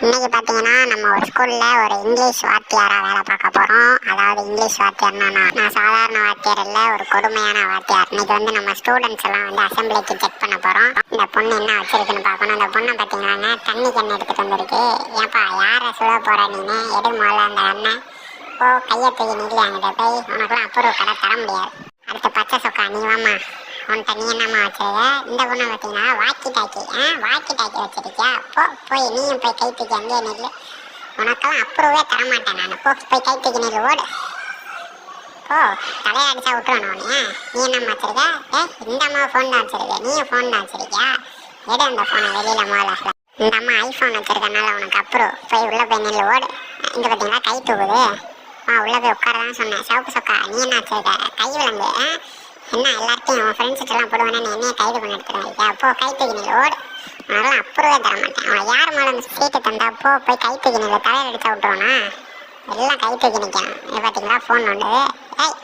இன்னைக்கு பார்த்தீங்கன்னா நம்ம ஒரு ஸ்கூலில் ஒரு இங்கிலீஷ் வாத்தியாராக வேலை பார்க்க போகிறோம். அதாவது இங்கிலீஷ் வாத்தியார்னா நான் சாதாரண வாத்தியார் இல்லை, ஒரு கொடுமையான வாத்தியார். இன்னைக்கு வந்து நம்ம ஸ்டூடெண்ட்ஸ் எல்லாம் வந்து அசம்பிளிக்கு செக் பண்ண போகிறோம். இந்த பொண்ணு என்ன வச்சிருக்குன்னு பார்க்கணும். அந்த பொண்ணை பார்த்தீங்கன்னா தண்ணி கண்ணு எடுத்துகிட்டு வந்திருக்கு. ஏன்ப்பா யாரை சுட போகிற நீனு? எடு முதல்ல அந்த அண்ணன் ஓ கையை தூக்கி நில்லி அங்கிட்ட போய், உனக்குலாம் அப்புறம் கடை தர முடியாது. அடுத்து பச்சை சொக்கா நீ வாமா, உன்கிட்ட நீ என்னம்மா வச்சிருக்க? இந்த பொண்ணை பார்த்தீங்கன்னா வாக்கி டாக்கி வச்சிருக்கியா? போய் நீயும் போய் கை தூக்கி அங்கேயே நில்லு. உனக்கெல்லாம் அப்புறவே தரமாட்டேன் நான். போய் கை தூக்கி நில்லு, ஓடு போ. தலையை அடிச்சா விட்டுருவேன் உடனே. நீ என்னம்மா வச்சிருக்க? இந்த அம்மா ஃபோன் தான் வச்சிருக்க, நீயும் ஃபோன் தான் வச்சிருக்கியா? எடு அந்த ஃபோனை வெளியில முதல்ல. இந்த அம்மா ஐஃபோன் வச்சிருக்கனால உனக்கு அப்புறம் போய் உள்ள போய் நில்லு, ஓடு. இங்க பார்த்தீங்கன்னா கை தூக்குது. உள்ள போய் உட்காரதான் சொன்னேன். சவுக்கு சொக்கா நீ என்ன வச்சிருக்க? கை விலங்கு என்ன எல்லாத்தையும் உன் ஃப்ரெண்ட்ஸுக்கெல்லாம் போடுவேன்னு நீ என்னைய கைது பண்ணி எடுத்துருவாங்க. அப்போ கை தூக்கி நில்லு, ஓடு. உனக்கெல்லாம் அப்புறவே தரமாட்டேன். அவன் யார் மேலே அந்த சீட்டு தந்தா போய் கை தூக்கி நில்லு. தலையில் அடிச்சா விட்டுருவானா? எல்லாம் கை தூக்கி நிற்கணும். இது பார்த்தீங்களா ஃபோன் ஒன்று.